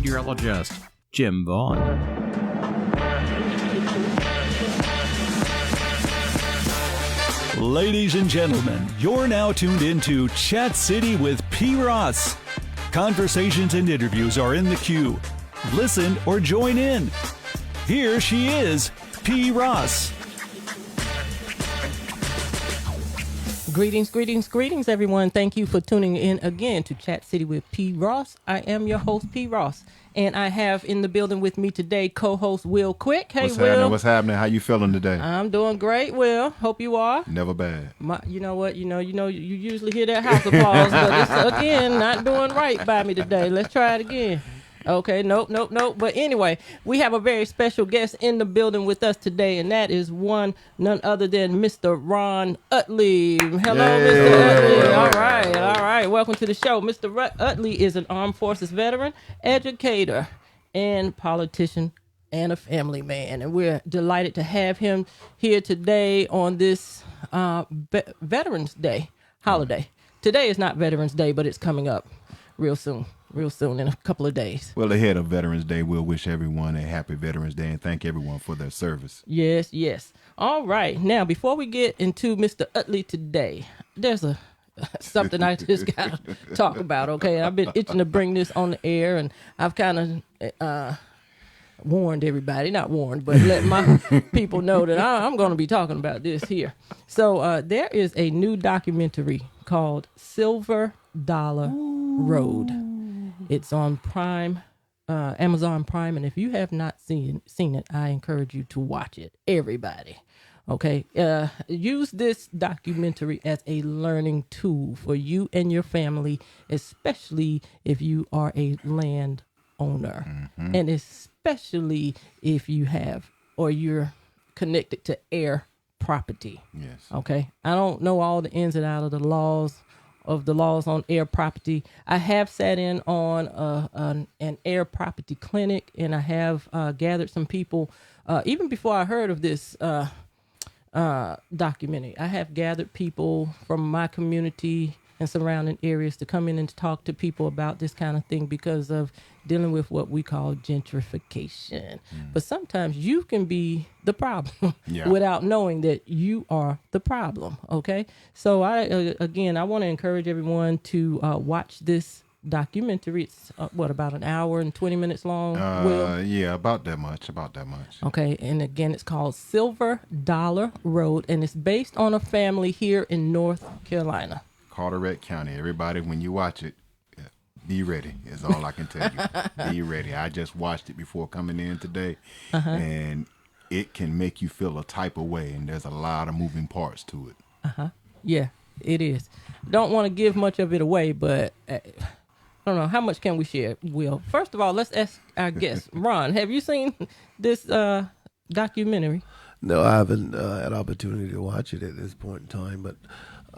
meteorologist Jim Vaughn. Ladies and gentlemen, you're now tuned into Chat City with P. Ross. Conversations and interviews are in the queue. Listen or join in. Here she is, P. Ross. Greetings, everyone. Thank you for tuning in again to Chat City with P. Ross. I am your host, P. Ross, and I have in the building with me today co-host Will Quick. Hey, Will. What's happening? How you feeling today? I'm doing great, Will. Hope you are. Never bad. You know what? You usually hear that house applause, but it's, again, not doing right by me today. Let's try it again. Okay, nope. But anyway, we have a very special guest in the building with us today, and that is none other than Mr. Ron Utley. Hello, Mr. Utley. All right. Welcome to the show. Mr. Utley is an armed forces veteran, educator, and politician, and a family man. And we're delighted to have him here today on this Veterans Day holiday. Today is not Veterans Day, but it's coming up real soon in a couple of days. Well, ahead of Veterans Day, we'll wish everyone a happy Veterans Day and thank everyone for their service. Yes. All right. Now, before we get into Mr. Utley today, there's something I just got to talk about, okay? I've been itching to bring this on the air, and I've kind of warned everybody, not warned, but let my people know that I'm going to be talking about this here. So there is a new documentary called Silver Dollar Road. It's on Prime, Amazon Prime, and if you have not seen it, I encourage you to watch it. Everybody, okay? Use this documentary as a learning tool for you and your family, especially if you are a land owner, and especially if you have or you're connected to air property. Yes. Okay. I don't know all the ins and outs of the laws on air property. I have sat in on an air property clinic, and I have gathered some people. Even before I heard of this documentary, I have gathered people from my community and surrounding areas to come in and to talk to people about this kind of thing because of dealing with what we call gentrification. But sometimes you can be the problem without knowing that you are the problem, okay? So I want to encourage everyone to watch this documentary. It's, about an hour and 20 minutes long? Will? Yeah, about that much. Okay, and again, it's called Silver Dollar Road, and it's based on a family here in North Carolina. Carteret County. Everybody, when you watch it, be ready is all I can tell you. Be ready. I just watched it before coming in today, and it can make you feel a type of way, and there's a lot of moving parts to it. Yeah, it is. Don't want to give much of it away, but I don't know. How much can we share, Will? First of all, let's ask our guest. Ron, have you seen this documentary? No, I haven't had opportunity to watch it at this point in time, but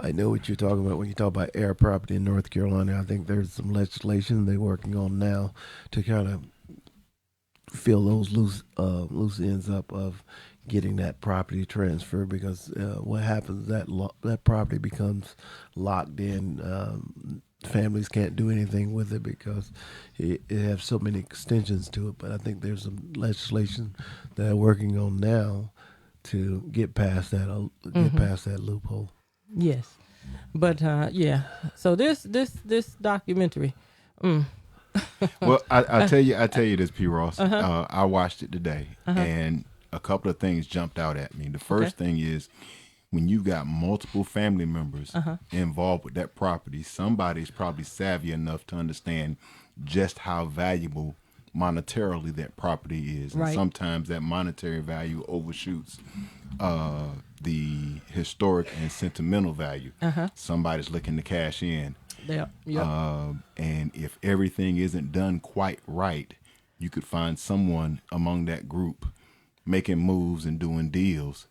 I know what you're talking about when you talk about air property in North Carolina. I think there's some legislation they're working on now to kind of fill those loose ends up of getting that property transferred, because what happens that property becomes locked in. Families can't do anything with it because it has so many extensions to it. But I think there's some legislation that they're working on now to get past that loophole. Yes, but So this documentary. Well, I tell you this, P. Ross. I watched it today, and a couple of things jumped out at me. The first thing is, when you've got multiple family members involved with that property, somebody's probably savvy enough to understand just how valuable monetarily that property is. And sometimes that monetary value overshoots the historic and sentimental value. Somebody's looking to cash in. And if everything isn't done quite right, you could find someone among that group making moves and doing deals.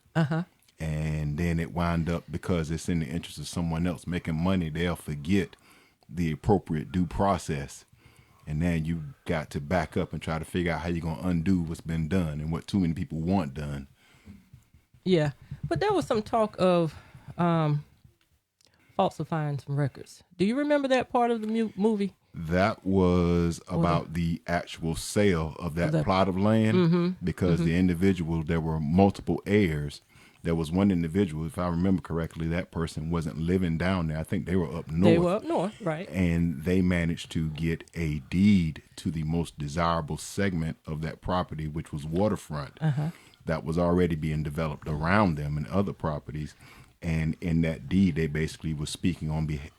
And then it wind up, because it's in the interest of someone else making money, they'll forget the appropriate due process. And then you got to back up and try to figure out how you're going to undo what's been done and what too many people want done. Yeah. But there was some talk of falsifying some records. Do you remember that part of the movie? That was about the actual sale of that plot of land, because the individual, there were multiple heirs. There was one individual, if I remember correctly, that person wasn't living down there. I think they were up north. They were up north, right. And they managed to get a deed to the most desirable segment of that property, which was waterfront, that was already being developed around them and other properties. And in that deed, they basically was speaking on behalf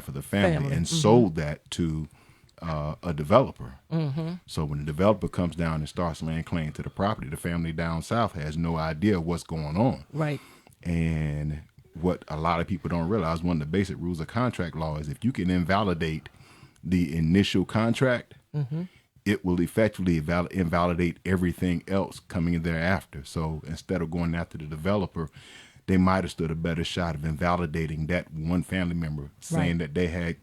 of the family. And sold that to a developer. So when the developer comes down and starts laying claim to the property, the family down south has no idea what's going on. Right. And what a lot of people don't realize, one of the basic rules of contract law is if you can invalidate the initial contract, it will effectively invalidate everything else coming in thereafter. So instead of going after the developer, they might have stood a better shot of invalidating that one family member, saying that they had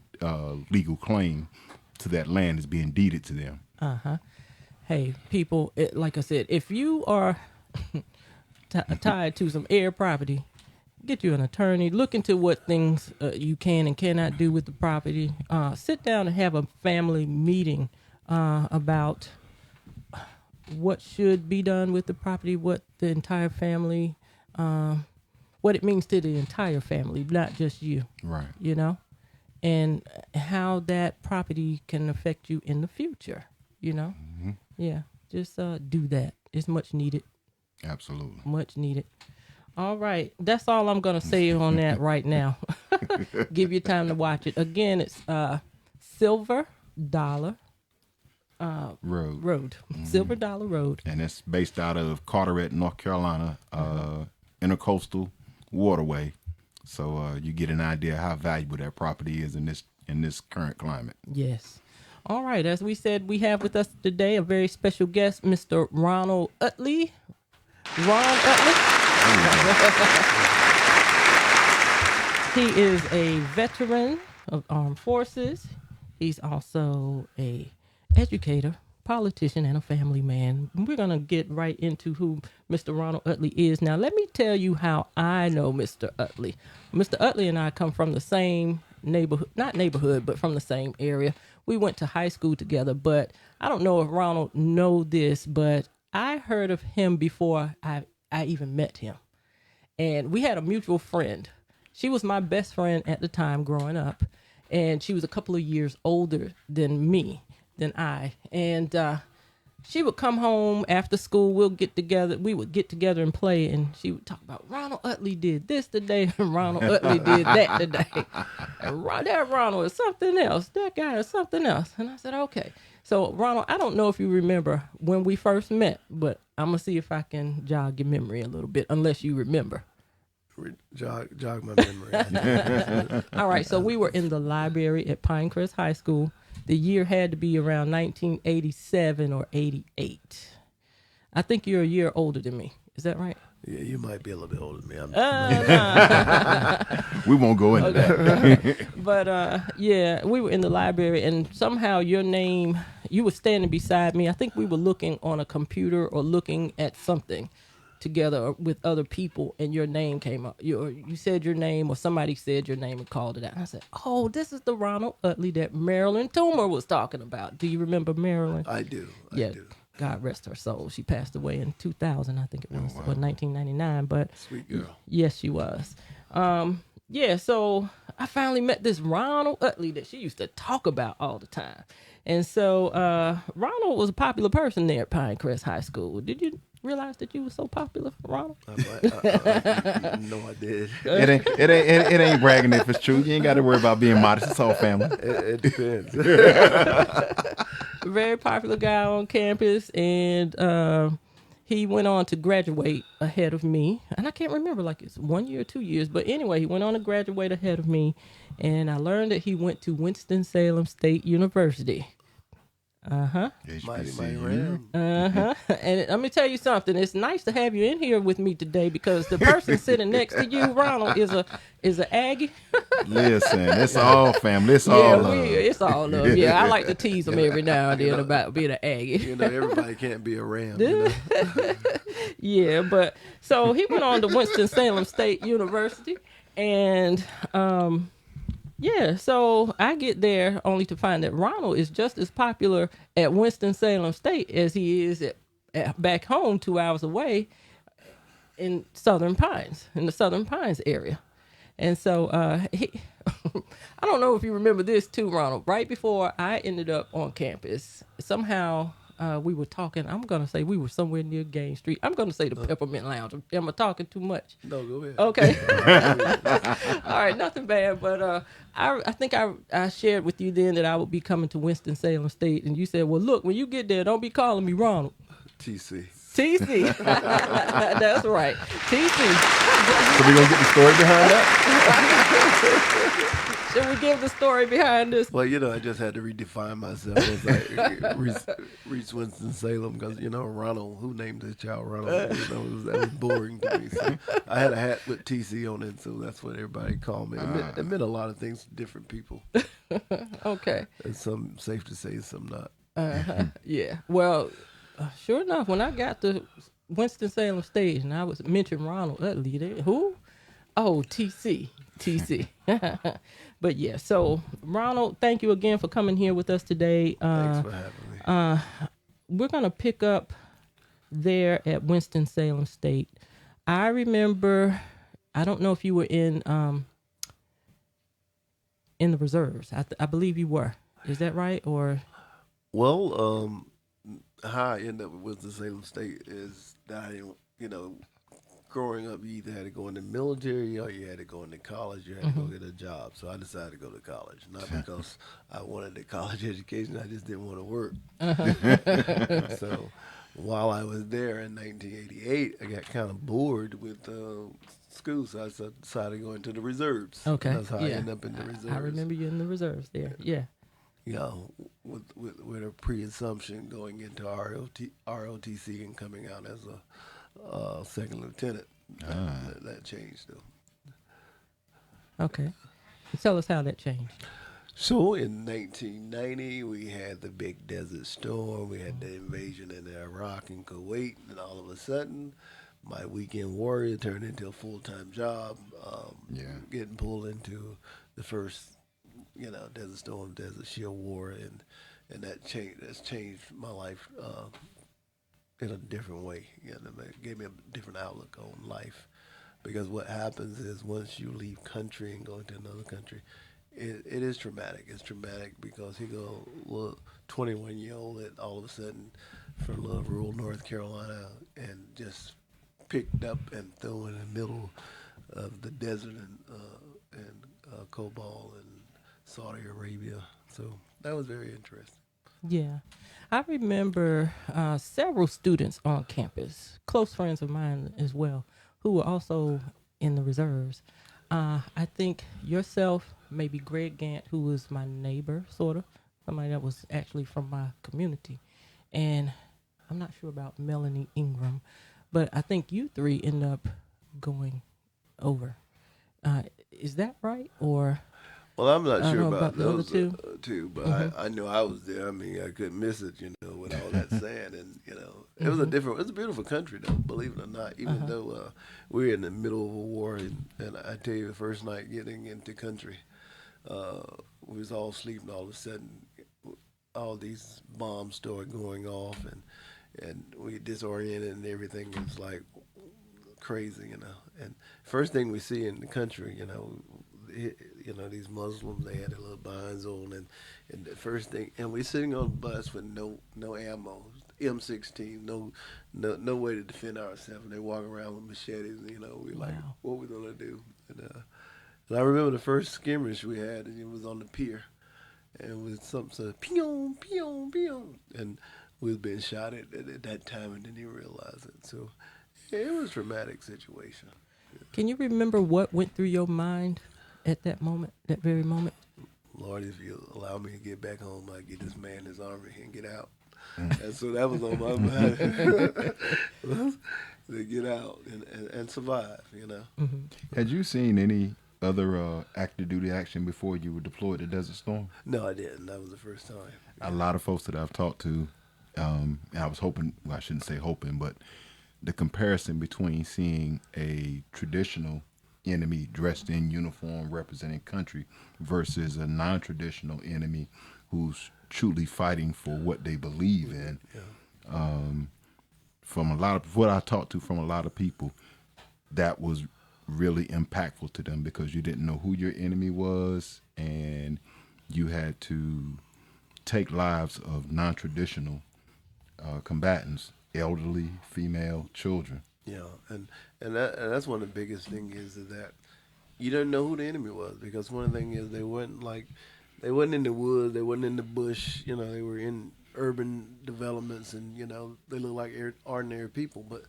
legal claim to that land is being deeded to them. Hey, people, like I said, if you are tied to some heir property, get you an attorney. Look into what things you can and cannot do with the property. Sit down and have a family meeting about what should be done with the property, what the entire family, what it means to the entire family, not just you. Right. You know? And how that property can affect you in the future, you know? Yeah, just do that. It's much needed. Absolutely. Much needed. All right. That's all I'm going to say on that right now. Give you time to watch it. Again, it's Silver Dollar Road. Silver Dollar Road. And it's based out of Carteret, North Carolina, intercoastal waterway. So you get an idea how valuable that property is in this current climate. Yes. All right. As we said, we have with us today a very special guest, Mr. Ronald Utley. Ron Utley. He is a veteran of armed forces. He's also a educator, politician, and a family man. We're going to get right into who Mr. Ronald Utley is. Now, let me tell you how I know Mr. Utley. Mr. Utley and I come from the same neighborhood, not neighborhood, but from the same area. We went to high school together, but I don't know if Ronald know this, but I heard of him before I even met him. And we had a mutual friend. She was my best friend at the time growing up, and she was a couple of years older than I. And she would come home after school. We would get together and play, and she would talk about Ronald Utley did this today, and Ronald Utley did that today. And that Ronald is something else. That guy is something else. And I said, okay. So, Ronald, I don't know if you remember when we first met, but I'm going to see if I can jog your memory a little bit, unless you remember. Jog my memory. All right, so we were in the library at Pinecrest High School. The year had to be around 1987 or 88. I think you're a year older than me. Is that right? Yeah, you might be a little bit older than me. We won't go into that. But, yeah, we were in the library, and somehow your name, you were standing beside me. I think we were looking on a computer or looking at something together with other people, and your name came up. You said your name, or somebody said your name and called it out. And I said, oh, this is the Ronald Utley that Marilyn Toomer was talking about. Do you remember Marilyn? I do. Yeah. I do. God rest her soul. She passed away in 2000, I think it was, wow. or 1999. But Sweet girl. yes, she was. Yeah, so I finally met this Ronald Utley that she used to talk about all the time. And so Ronald was a popular person there at Pinecrest High School. Did you realize that you were so popular, Ronald? No, I did. It ain't bragging if it's true. You ain't got to worry about being modest. It's all family. It depends. Very popular guy on campus, and he went on to graduate ahead of me. And I can't remember, like it's 1 year or 2 years. But anyway, he went on to graduate ahead of me, and I learned that he went to Winston-Salem State University. Mighty Ram. And let me tell you something. It's nice to have you in here with me today, because the person sitting next to you, Ronald, is an Aggie. Listen, it's all family. It's all love. It's all love. Yeah, I like to tease them every now and then about being an Aggie. You know, everybody can't be a Ram. You know? Yeah, but so he went on to Winston-Salem State University, And yeah, so I get there only to find that Ronald is just as popular at Winston-Salem State as he is at back home 2 hours away in the Southern Pines area. And so he, I don't know if you remember this too, Ronald. Right before I ended up on campus, somehow we were talking. I'm going to say we were somewhere near Gain Street. I'm going to say the Peppermint Lounge. Am I talking too much? No, go ahead. Okay. All right, nothing bad. But I think I shared with you then that I would be coming to Winston-Salem State. And you said, well, look, when you get there, don't be calling me Ronald. TC. TC. That's right. TC. So we gonna get the story behind that? Should we give the story behind this? Well, I just had to redefine myself as like Reese Winston-Salem because, Ronald, who named his child Ronald? That was boring to me. So I had a hat with TC on it, so that's what everybody called me. It meant a lot of things to different people. Okay. And some safe to say, some not. Yeah. Well, sure enough, when I got to Winston-Salem State and I was mentioning Ronald Utley, who? Oh, TC. But yeah, so Ronald, thank you again for coming here with us today. Thanks for having me. We're going to pick up there at Winston-Salem State. I remember, I don't know if you were in the reserves. I believe you were. Is that right? Or Well, how I ended up with Winston-Salem State is that growing up, you either had to go in the military or you had to go into college. You had to go get a job. So I decided to go to college, not because I wanted a college education. I just didn't want to work. So while I was there in 1988, I got kind of bored with school, so I decided to go into the reserves. Okay, That's how I ended up in the reserves. I remember you in the reserves there. Yeah. With a pre-assumption going into ROTC and coming out as a second lieutenant. That changed, though. Okay. Tell us how that changed. So in 1990, we had the big Desert Storm. We had the invasion in Iraq and Kuwait. And all of a sudden, my weekend warrior turned into a full-time job, getting pulled into the first Desert Storm, Desert Shield War, and that's changed my life in a different way. It gave me a different outlook on life, because what happens is once you leave country and go into another country, it is traumatic. It's traumatic because he go little 21-year-old that all of a sudden from little rural North Carolina and just picked up and thrown in the middle of the desert and Cobalt and Saudi Arabia. So that was very interesting. Yeah. I remember several students on campus, close friends of mine as well, who were also in the reserves. I think yourself, maybe Greg Gant, who was my neighbor, sort of, somebody that was actually from my community. And I'm not sure about Melanie Ingram, but I think you three end up going over. Is that right? Or well, I'm not sure about the other those two, but I know I was there. I mean, I couldn't miss it, with all that sand, and it was it was a beautiful country, though. Believe it or not, even though we're in the middle of a war, and I tell you, the first night getting into country, we was all sleeping. All of a sudden, all these bombs started going off, and we disoriented, and everything was like crazy, And first thing we see in the country, these Muslims, they had their little binds on, and the first thing, and we're sitting on a bus with no ammo, M16, no way to defend ourselves. And they walk around with machetes, and we're like, what we gonna do? And I remember the first skirmish we had, and it was on the pier, and it was something said, pew, pew, pew, and we was being shot at that time and didn't even realize it. So it was a traumatic situation. Can you remember what went through your mind at that moment, that very moment? Lord, if you allow me to get back home, I get this man his army and get out. And so that was on my mind. To get out and survive, Mm-hmm. Had you seen any other active duty action before you were deployed to Desert Storm? No, I didn't. That was the first time. A lot of folks that I've talked to, I was hoping, well, I shouldn't say hoping, but the comparison between seeing a traditional enemy dressed in uniform representing country versus a non-traditional enemy who's truly fighting for what they believe in. From a lot of what I talked to from a lot of people, that was really impactful to them because you didn't know who your enemy was, and you had to take lives of non-traditional combatants, elderly, female, children. Yeah, and that's one of the biggest things is that you don't know who the enemy was, because one thing is they wasn't in the woods, they wasn't in the bush, they were in urban developments, and they look like ordinary people, but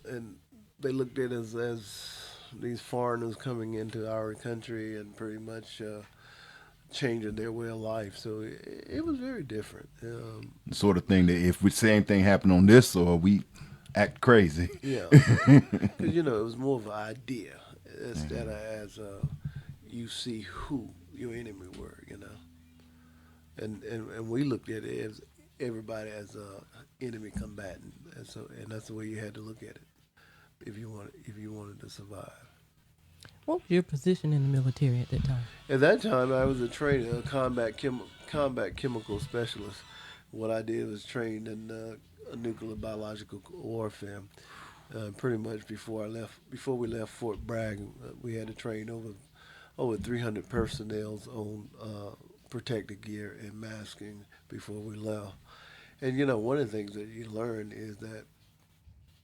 and they looked at us as these foreigners coming into our country and pretty much changing their way of life. So it was very different. The sort of thing that if the same thing happened on this soil, we act crazy. Yeah, because it was more of an idea instead of as you see who your enemy were, and we looked at it as everybody as a enemy combatant, and that's the way you had to look at it if you wanted to survive. What was your position in the military at that time? At that time, I was a trainer, a combat chemical specialist. What I did was trained in nuclear biological warfare. Pretty much before we left Fort Bragg, we had to train over 300 personnel on protective gear and masking before we left. And one of the things that you learn is that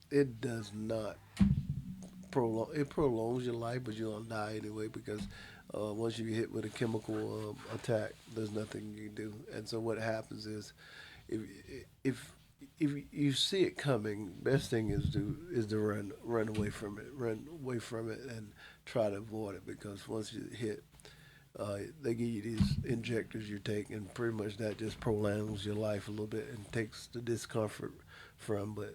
it does not prolongs your life, but you'll die anyway, because once you get hit with a chemical attack, there's nothing you can do. And so what happens is, if you see it coming, best thing is to run away from it and try to avoid it, because once you hit, they give you these injectors you take, and pretty much that just prolongs your life a little bit and takes the discomfort from, but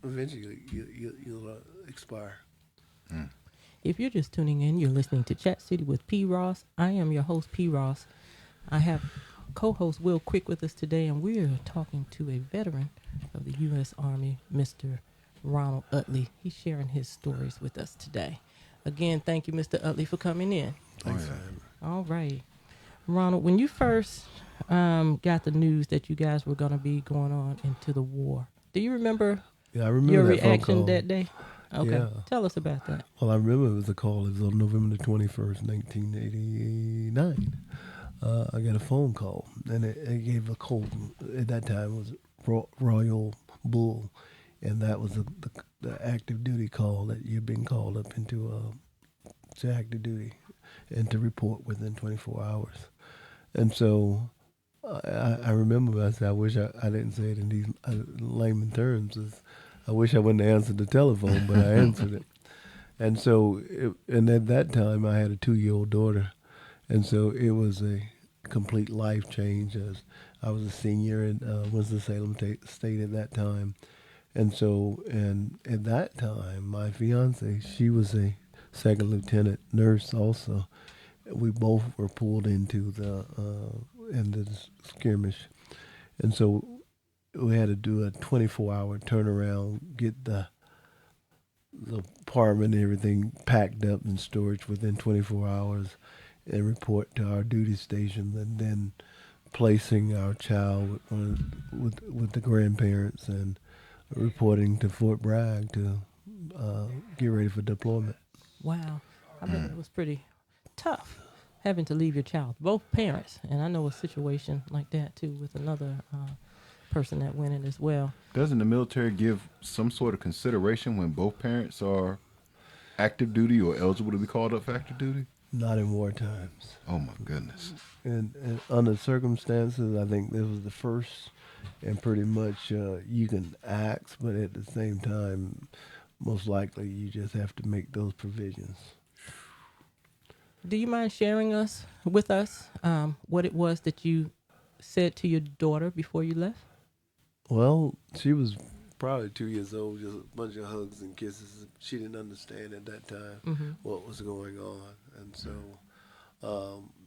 eventually you'll expire. If you're just tuning in, you're listening to Chat City with P. Ross. I am your host, P. Ross. I have co-host Will Quick with us today, and we're talking to a veteran of the U.S. Army, Mr. Ronald Utley. He's sharing his stories with us today. Again, thank you, Mr. Utley, for coming in. Thanks. All right. Ronald, when you first got the news that you guys were going to be going on into the war, do you remember, I remember your that phone reaction call that day? Okay. Yeah. Tell us about that. Well, I remember it was a call. It was on November the 21st, 1989. I got a phone call, and it gave a code. At that time, it was Royal Bull, and that was the active duty call that you've been called up into to active duty and to report within 24 hours. And so I remember I said, I wish I didn't say it in these layman terms. I wish I wouldn't have answered the telephone, but I answered it. And so, and at that time, I had a 2-year-old daughter. And so it was a complete life change, as I was a senior in Winston-Salem State at that time. And so, and at that time, my fiance, she was a second lieutenant nurse also. We both were pulled into the skirmish. And so we had to do a 24-hour turnaround, get the apartment and everything packed up in storage within 24 hours, and report to our duty station, and then placing our child with the grandparents and reporting to Fort Bragg to get ready for deployment. Wow. I bet it was pretty tough having to leave your child, both parents. And I know a situation like that, too, with another person that went in as well. Doesn't the military give some sort of consideration when both parents are active duty or eligible to be called up for active duty? Not in war times. Oh, my goodness. And under circumstances, I think this was the first, and pretty much you can ask, but at the same time, most likely you just have to make those provisions. Do you mind sharing with us what it was that you said to your daughter before you left? Well, she was probably 2 years old, just a bunch of hugs and kisses. She didn't understand at that time what was going on. And so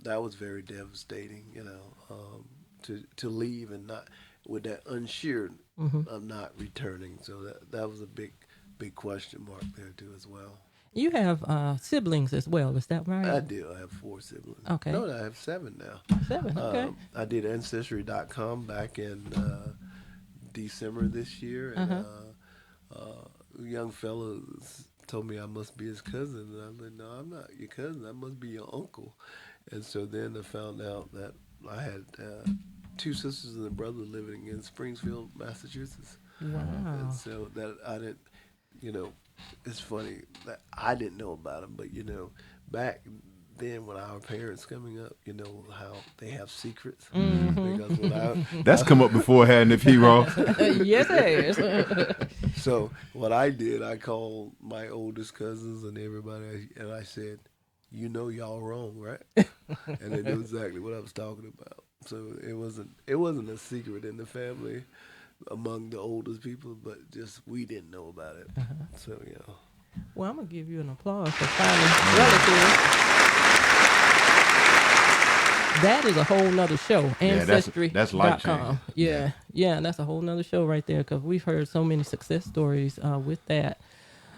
that was very devastating, to leave and not, with that unsure of not returning. So that was a big question mark there too as well. You have siblings as well, is that right? I do. I have 4 siblings. Okay. No, I have 7 now. 7, okay. I did Ancestry.com back in December this year, and a young fellow told me I must be his cousin, and I said, no, I'm not your cousin. I must be your uncle. And so then I found out that I had 2 sisters and a brother living in Springfield, Massachusetts. Wow. And so that I didn't, it's funny that I didn't know about them, but back then when our parents coming up, how they have secrets. Because when That's come up before, hadn't it, P-Ross? Yes, it is. So what I did, I called my oldest cousins and everybody, and I said, y'all wrong, right? And they knew exactly what I was talking about. So it wasn't a secret in the family among the oldest people, but just we didn't know about it. So Well, I'm gonna give you an applause for finding relatives. That is a whole nother show. Ancestry.com. That's life-changing. Yeah, that's a whole nother show right there, because we've heard so many success stories with that.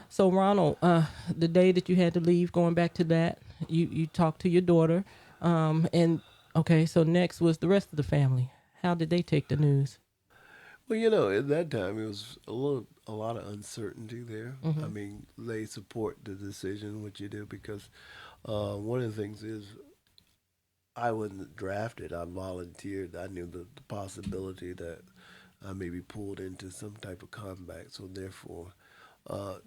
So, Ronald, the day that you had to leave, going back to that, you talked to your daughter, and okay, so next was the rest of the family. How did they take the news? Well, at that time it was a lot of uncertainty there. I mean, they support the decision what you do, because one of the things is I wasn't drafted. I volunteered. I knew the possibility that I may be pulled into some type of combat. So therefore,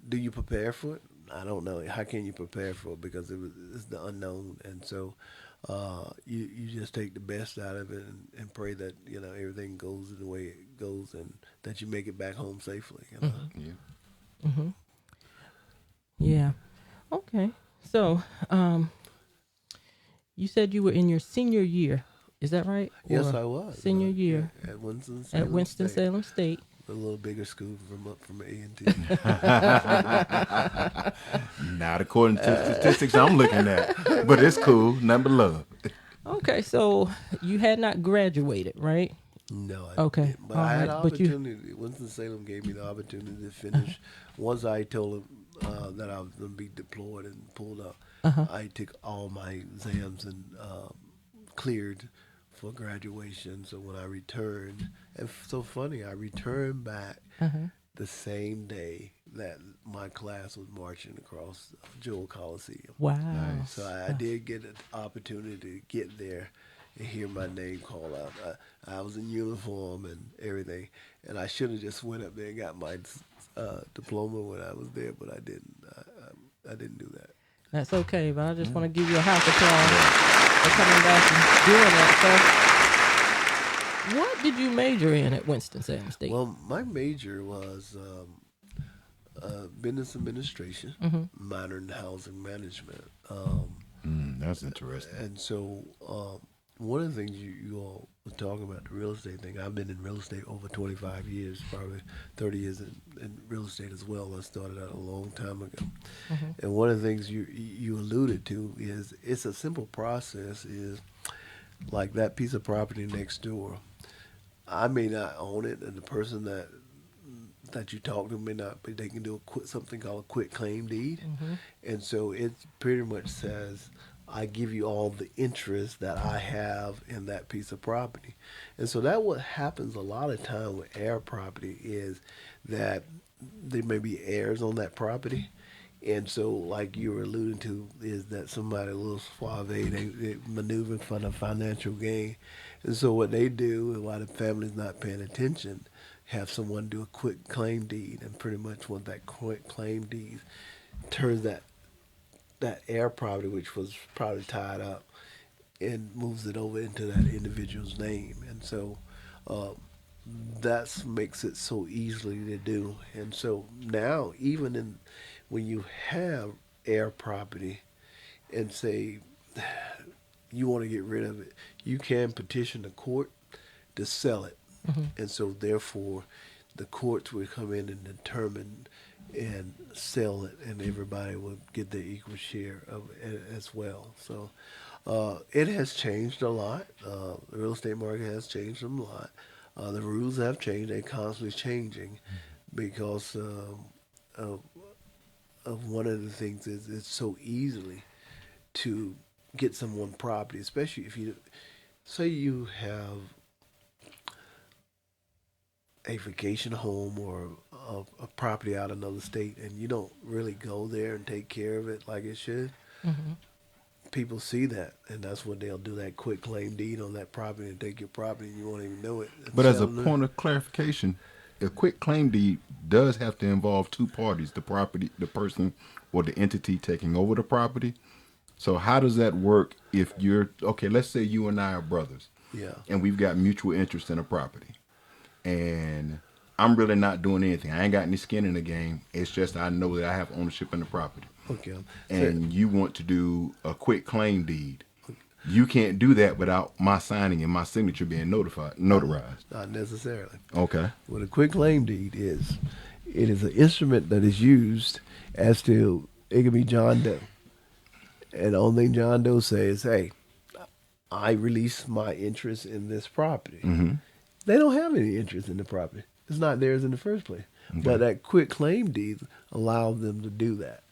do you prepare for it? I don't know. How can you prepare for it? Because it's the unknown. And so you just take the best out of it and pray that, everything goes the way it goes and that you make it back home safely. Yeah. Okay. So, you said you were in your senior year. Is that right? Yes, Or I was. Senior year. At Winston-Salem At Winston-Salem State. A little bigger school from A&T. Not according to statistics I'm looking at, but it's cool. Nothing but love. Okay, so you had not graduated, right? No, I Okay. didn't. But All I had right, an but you- opportunity. Winston-Salem gave me the opportunity to finish. Once I told them that I was going to be deployed and pulled up, I took all my exams and cleared for graduation. So when I returned, and so funny, I returned back the same day that my class was marching across Joel Coliseum. Wow. So I did get an opportunity to get there and hear my name called out. I was in uniform and everything, and I should have just went up there and got my diploma when I was there, but I didn't. I didn't do that. That's okay, but I just want to give you a house applause for coming back and doing that. So, what did you major in at Winston-Salem State? Well, my major was business administration, minor in housing management. That's interesting. And so one of the things you all were talking about, the real estate thing, I've been in real estate over 25 years, probably 30 years in real estate as well. I started out a long time ago. And one of the things you alluded to is it's a simple process, is like that piece of property next door. I may not own it, and the person that you talk to may not, but they can do something called a quit claim deed. And so it pretty much says, I give you all the interest that I have in that piece of property. And so that what happens a lot of time with heir property is that there may be heirs on that property. And so like you were alluding to, is that somebody a little suave, they maneuver for the financial gain. And so what they do, and why the family's not paying attention, have someone do a quit claim deed. And pretty much what that quit claim deed turns that heir property, which was probably tied up, and moves it over into that individual's name. And so that makes it so easily to do. And so now, even when you have heir property and say you want to get rid of it, you can petition the court to sell it. And so therefore the courts would come in and determine and sell it, and everybody would get their equal share of it as well. So it has changed a lot. The real estate market has changed a lot. The rules have changed. They're constantly changing because of one of the things is it's so easily to get someone property, especially if you say you have a vacation home or a property out in another state and you don't really go there and take care of it like it should. Mm-hmm. People see that, and that's what they'll do, that quick claim deed on that property and take your property and you won't even know it. But as a point of clarification, a quick claim deed does have to involve two parties, the property, the person or the entity taking over the property. So how does that work if you're, okay, let's say you and I are brothers. Yeah. And we've got mutual interest in a property. And I'm really not doing anything. I ain't got any skin in the game. It's just I know that I have ownership in the property. Okay. And you want to do a quick claim deed. You can't do that without my signing and my signature being notarized. Not necessarily. Okay. What a quick claim deed is, it is an instrument that is used as to, it can be John Doe. And the only thing John Doe says, hey, I release my interest in this property. Mm-hmm. They don't have any interest in the property. It's not theirs in the first place. Okay. But that quick claim deed allows them to do that.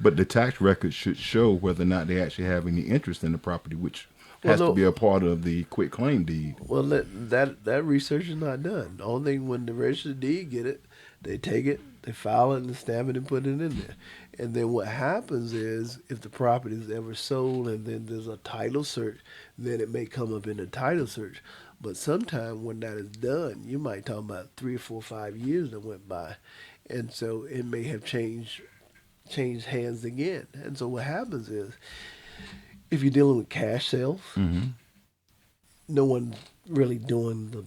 But the tax records should show whether or not they actually have any interest in the property, which has to be a part of the quick claim deed. Well, that research is not done. The only thing, when the registered deed get it, they take it, they file it and stamp it and put it in there. And then what happens is, if the property is ever sold and then there's a title search, then it may come up in the title search. But sometime when that is done, you might talk about 3 or 4 or 5 years that went by. And so it may have changed hands again. And so what happens is, if you're dealing with cash sales, Mm-hmm. no one's really doing the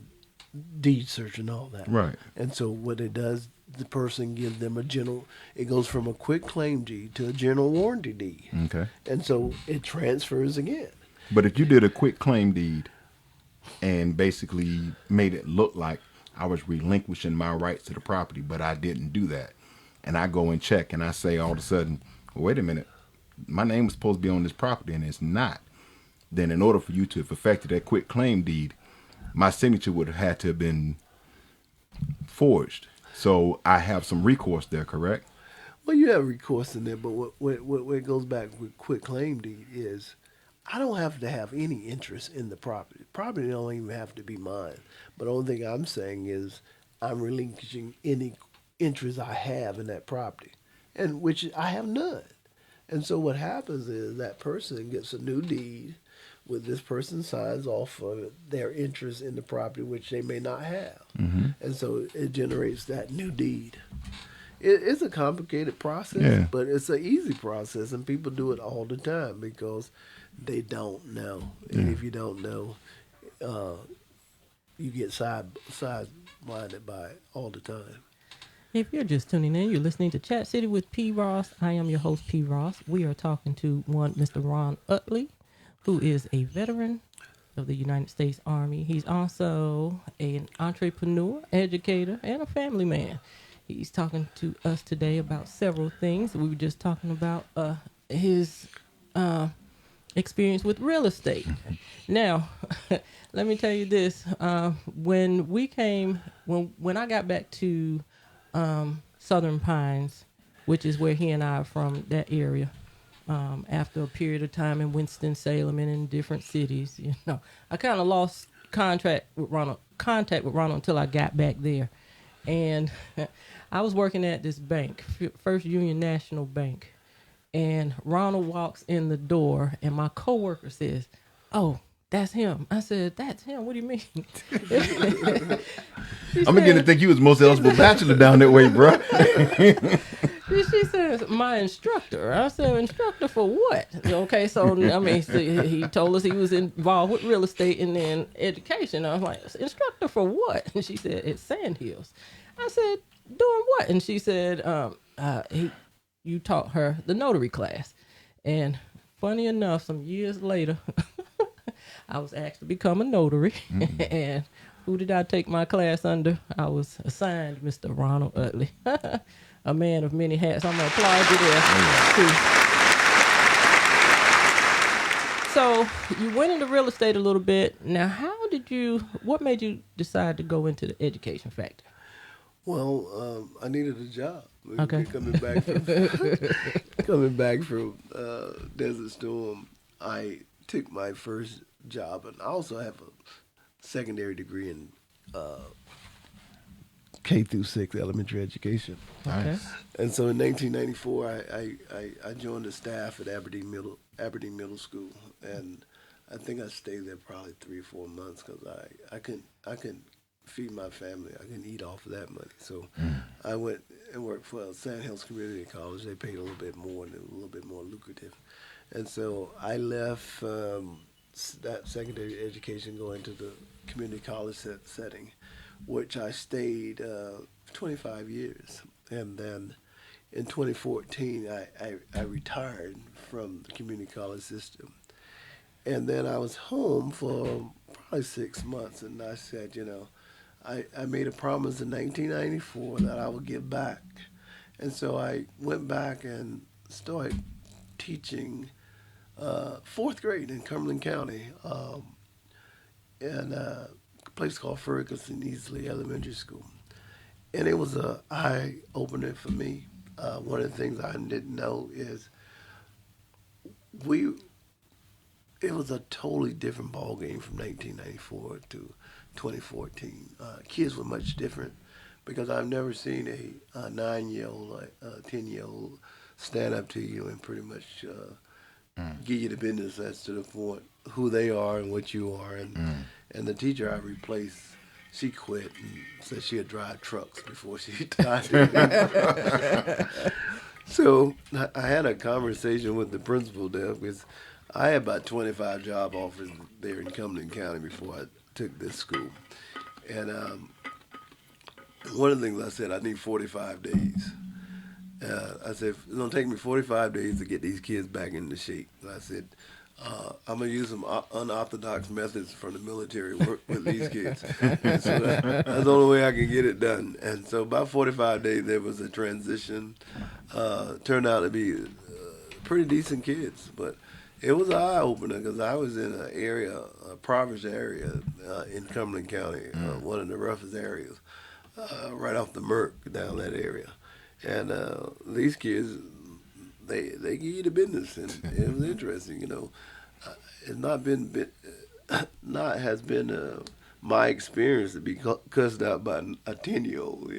deed search and all that. Right. And so what it does, the person gives them it goes from a quick claim deed to a general warranty deed. Okay. And so it transfers again. But if you did a quick claim deed and basically made it look like I was relinquishing my rights to the property, but I didn't do that, and I go and check and I say all of a sudden, well, wait a minute, my name was supposed to be on this property and it's not, then in order for you to have effected that quick claim deed, my signature would have had to have been forged. So I have some recourse there, correct? Well, you have recourse in there, but what it goes back with quick claim deed is, I don't have to have any interest in the property. Property don't even have to be mine. But the only thing I'm saying is, I'm relinquishing any interest I have in that property, and which I have none. And so what happens is, that person gets a new deed with this person signs off of their interest in the property, which they may not have. Mm-hmm. And so it generates that new deed. It's a complicated process, Yeah. but it's an easy process, and people do it all the time because they don't know. And if you don't know, you get side-blinded by it all the time. If you're just tuning in, you're listening to Chat City with P. Ross. I am your host, P. Ross. We are talking to Mr. Ron Utley, who is a veteran of the United States Army. He's also an entrepreneur, educator, and a family man. He's talking to us today about several things. We were just talking about his experience with real estate. Now, let me tell you this. When I got back to Southern Pines, which is where he and I are from, that area, after a period of time in Winston-Salem and in different cities, I kind of lost contact with Ronald until I got back there. And I was working at this bank, First Union National Bank, and Ronald walks in the door, and my coworker says, "Oh, that's him." I said, "That's him? What do you mean?" I'm beginning to think you was the most eligible bachelor down that way, bro. She says, "My instructor." I said, "Instructor for what?" Okay, so he told us he was involved with real estate and then education. I was like, "Instructor for what?" And she said, "It's Sandhills." I said, "Doing what?" And she said, "You taught her the notary class." And funny enough, some years later, I was asked to become a notary. Mm-hmm. And who did I take my class under? I was assigned Mr. Ronald Utley. A man of many hats. I'm going to applaud you there. Mm-hmm. So you went into real estate a little bit. Now, what made you decide to go into the education factor? Well, I needed a job. Okay. Coming back from Desert Storm, I took my first job, and I also have a secondary degree in K through 6 elementary education. Okay. And so in 1994, I joined the staff at Aberdeen Middle School, and I think I stayed there probably 3 or 4 months because I couldn't feed my family. I couldn't eat off of that money. So I went and worked for Sand Hills Community College. They paid a little bit more and it was a little bit more lucrative. And so I left that secondary education going to the community college setting, which I stayed 25 years. And then in 2014, I retired from the community college system. And then I was home for probably 6 months, and I said, I made a promise in 1994 that I would give back. And so I went back and started teaching 4th grade in Cumberland County in a place called Ferguson Easley Elementary School. And it was an eye-opener for me. One of the things I didn't know is it was a totally different ball game from 1994 to 2014. Kids were much different because I've never seen a 9-year-old, a 10-year-old stand up to you and pretty much give you the business as to the point who they are and what you are. And the teacher I replaced, she quit and said she'd drive trucks before she retired. So I had a conversation with the principal there because I had about 25 job offers there in Cumberland County before I took this school. And one of the things I said, I need 45 days. I said, it's going to take me 45 days to get these kids back into shape. And I said, I'm going to use some unorthodox methods from the military to work with these kids. And so that's the only way I can get it done. And so about 45 days, there was a transition. Turned out to be pretty decent kids, but it was an eye-opener because I was in an area, a impoverished area in Cumberland County, one of the roughest areas, right off the Merck down that area. And these kids, they give you the business, and it was interesting, It's not has been my experience to be cussed out by a 10-year-old,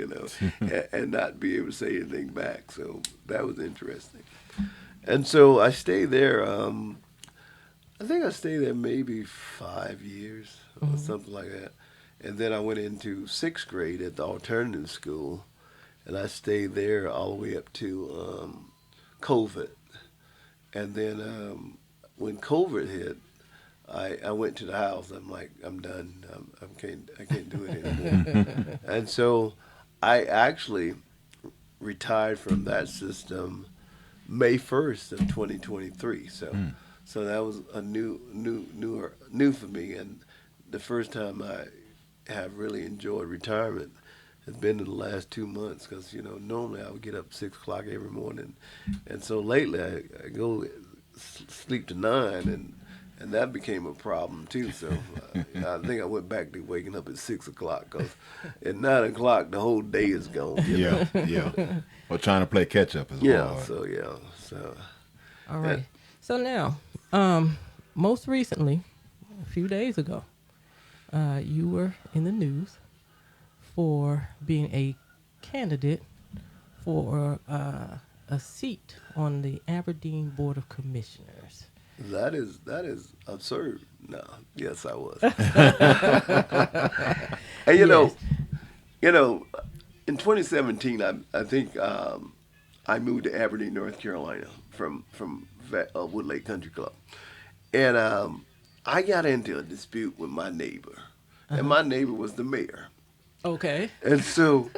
and not be able to say anything back. So that was interesting. And so I stayed there. I think I stayed there maybe 5 years or something like that. And then I went into 6th grade at the alternative school, and I stayed there all the way up to COVID. And then when COVID hit, I went to the house. I'm like, I'm done. I can't do it anymore. And so I actually retired from that system May 1st of 2023. So that was a new for me, and the first time I have really enjoyed retirement has been in the last 2 months because normally I would get up 6 o'clock every morning, and so lately I go sleep to 9, and that became a problem too. So I think I went back to waking up at 6 o'clock because at 9 o'clock the whole day is gone. Yeah. Or trying to play catch up as well. So. All right. So now, most recently, a few days ago, you were in the news for being a candidate for a seat on the Aberdeen Board of Commissioners. That is absurd. No, yes, I was. And in 2017, I think I moved to Aberdeen, North Carolina from Woodlake Country Club, and I got into a dispute with my neighbor, and my neighbor was the mayor. Okay. And so,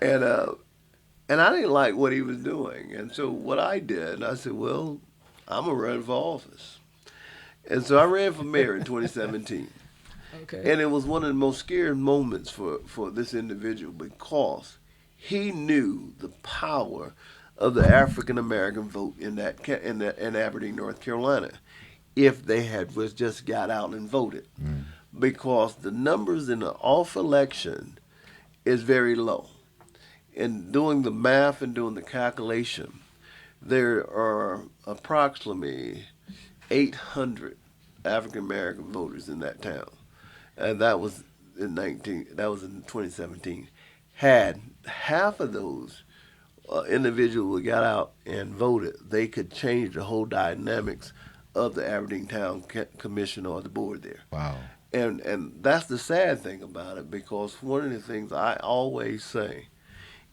and I didn't like what he was doing, and so what I did, I said, well, I'm gonna run for office, and so I ran for mayor in 2017. Okay. And it was one of the most scary moments for this individual because he knew the power of the African American vote in Aberdeen, North Carolina, if they was just got out and voted, because the numbers in the off election is very low, in doing the math and doing the calculation, there are approximately 800 African American voters in that town, and that was in 2017. Had half of those individuals got out and voted, they could change the whole dynamics of the Aberdeen Town Commission or the board there. Wow. And that's the sad thing about it, because one of the things I always say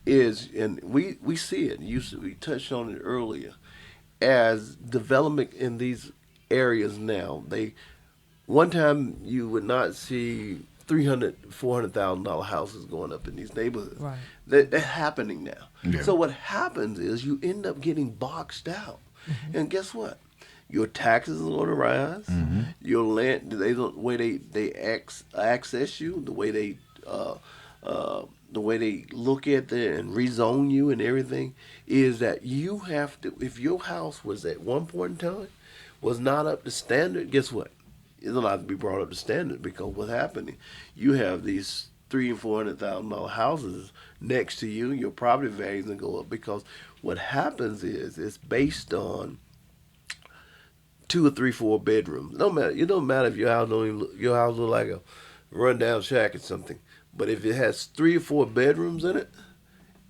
is, and we see it, we touched on it earlier, as development in these areas now. One time you would not see $300,000-$400,000 houses going up in these neighborhoods. Right. They're happening now. Yeah. So what happens is you end up getting boxed out, and guess what? Your taxes are going to rise. Your land, the way they access you, the way they look at it and rezone you and everything, is that you have to. If your house was at one point in time was not up to standard, guess what? It'll have to be brought up to standard, because what's happening? You have these $300,000 and $400,000 houses next to you. Your property values will go up, because what happens is it's based on 2 or 3, 4 bedrooms. It don't matter. It don't matter if your house look like a rundown shack or something. But if it has 3 or 4 bedrooms in it,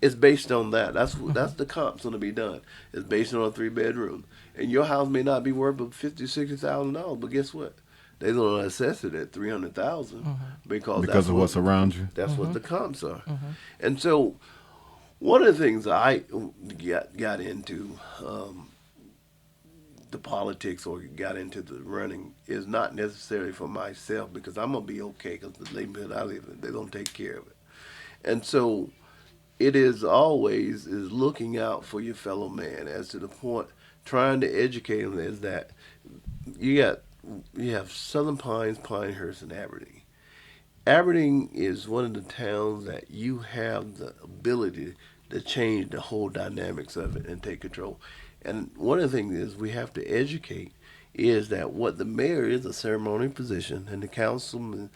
it's based on that. That's the comp's going to be done. It's based on a 3-bedroom, and your house may not be worth but $50,000-$60,000. But guess what? They're going to assess it at $300,000 because of what's around you. That's what the comps are. And so, one of the things I got into. The politics or got into the running is not necessarily for myself, because I'm going to be okay, because the neighborhood I live in, they're going to take care of it. And so it is always is looking out for your fellow man, as to the point, trying to educate them, is that you have Southern Pines, Pinehurst, and Aberdeen. Aberdeen is one of the towns that you have the ability to change the whole dynamics of it and take control. And one of the things is we have to educate is that what the mayor is a ceremonial position, and the council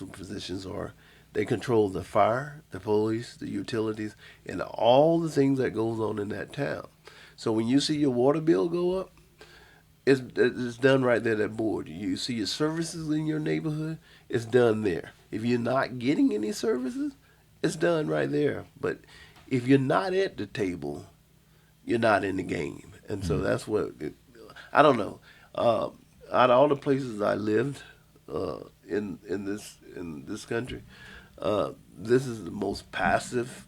positions are, they control the fire, the police, the utilities, and all the things that goes on in that town. So when you see your water bill go up, it's done right there at that board. You see your services in your neighborhood, it's done there. If you're not getting any services, it's done right there. But if you're not at the table, you're not in the game. And so that's what I don't know. Out of all the places I lived in this country, this is the most passive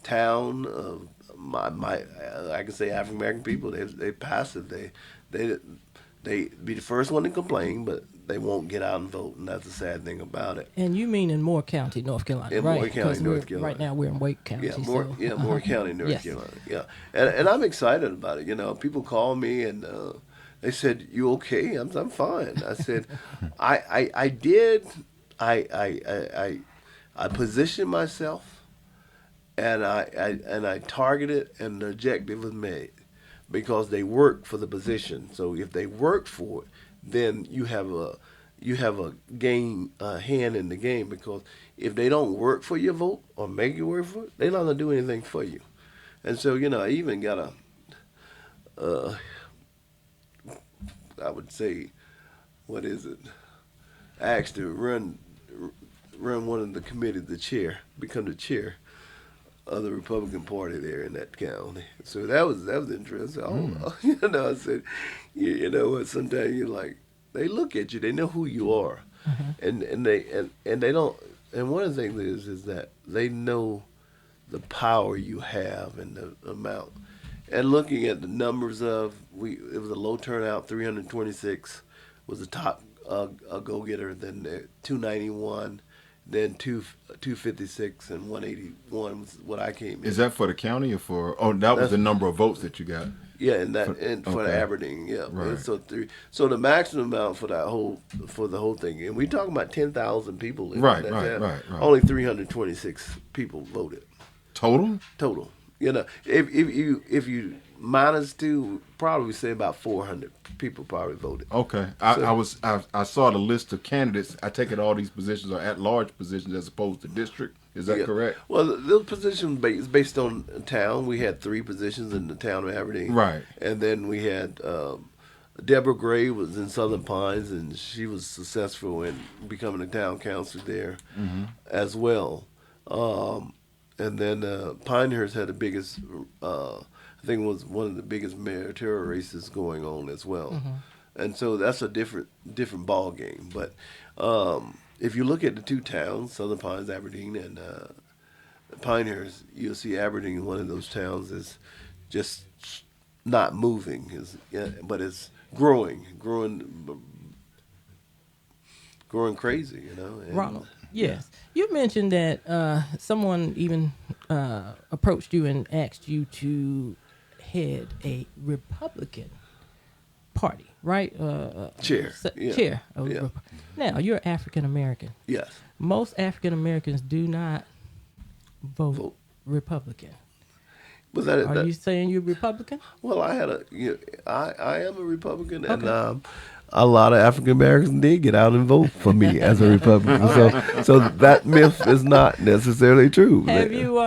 town of my I can say African American people. They passive. They be the first one to complain, but they won't get out and vote, and that's the sad thing about it. And you mean in Moore County, North Carolina, in right? Moore County, North Carolina. Right now we're in Wake County. Moore County, North Yes. Carolina. Yeah, and I'm excited about it. You know, people call me and they said, "You okay?" I'm fine. I said, I positioned myself, and I targeted, and the objective was made, because they work for the position. So if they work for it, then you have a hand in the game, because if they don't work for your vote or make you work for it, they're not gonna do anything for you. And so, you know, I even got I would say, what is it? I asked to run one of the committees, become the chair of the Republican Party there in that county. So that was interesting. You know, I said, you know what? Sometimes you're like, they look at you, they know who you are, and they don't. And one of the things is that they know the power you have and the amount. And looking at the numbers it was a low turnout. 326 was the top go-getter. Then 291. Then 256 and 181 was what I came in. Is that for the county or for? Oh, that was the number of votes that you got. Yeah, and for the Aberdeen, yeah. Right. So the maximum amount for the whole thing, and we talking about 10,000 people. Right. Only 326 people voted. Total. You know, if you minus two, probably say about 400 people probably voted. Okay, I saw the list of candidates. I take it all these positions are at-large positions as opposed to district. Is that correct? Well, those positions is based on town. We had 3 positions in the town of Aberdeen. Right. And then we had Deborah Gray was in Southern Pines, and she was successful in becoming a town councilor there as well. And then Pinehurst had the biggest, I think it was one of the biggest mayoral races going on as well. And so that's a different ball game. But if you look at the 2 towns, Southern Pines, Aberdeen, and Pinehurst, you'll see Aberdeen, one of those towns, is just not moving, but it's growing crazy, you know. And Ronald, yes. You mentioned that someone even approached you and asked you to head a Republican Party, right? Chair. Chair. Yeah. Now, you're African American. Yes. Most African Americans do not vote Republican. Was Are you saying you're Republican? Well, I am a Republican, and a lot of African Americans did get out and vote for me as a Republican. So that myth is not necessarily true. Have you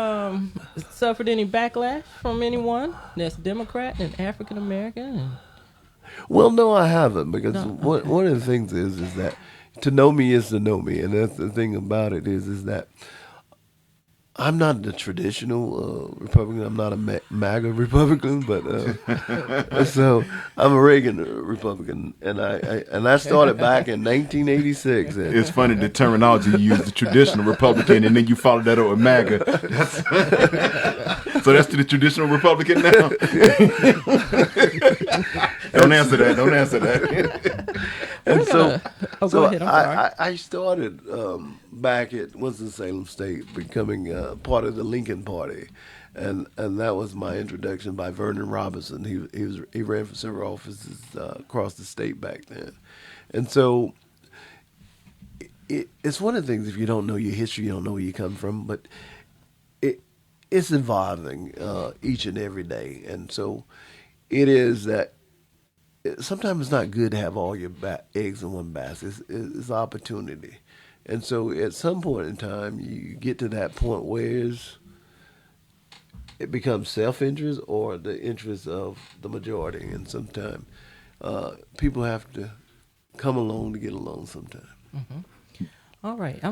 suffered any backlash from anyone that's Democrat and African American? Well, no, I haven't, because one of the things is that to know me is to know me, and that's the thing about it is that I'm not the traditional Republican. I'm not a MAGA Republican, but so I'm a Reagan Republican, and I started back in 1986. It's funny the terminology you use, the traditional Republican, and then you follow that up with MAGA. So that's the traditional Republican now. Don't answer that. And go ahead. I'm sorry. I started back at Winston-Salem State, becoming part of the Lincoln Party, and that was my introduction by Vernon Robinson. He ran for several offices across the state back then, and so it's one of the things, if you don't know your history, you don't know where you come from, but it's evolving each and every day, and so it is that. Sometimes it's not good to have all your eggs in one basket. It's opportunity. And so at some point in time, you get to that point where it becomes self-interest or the interest of the majority. And sometimes people have to come along to get along sometimes. Mm-hmm. All right.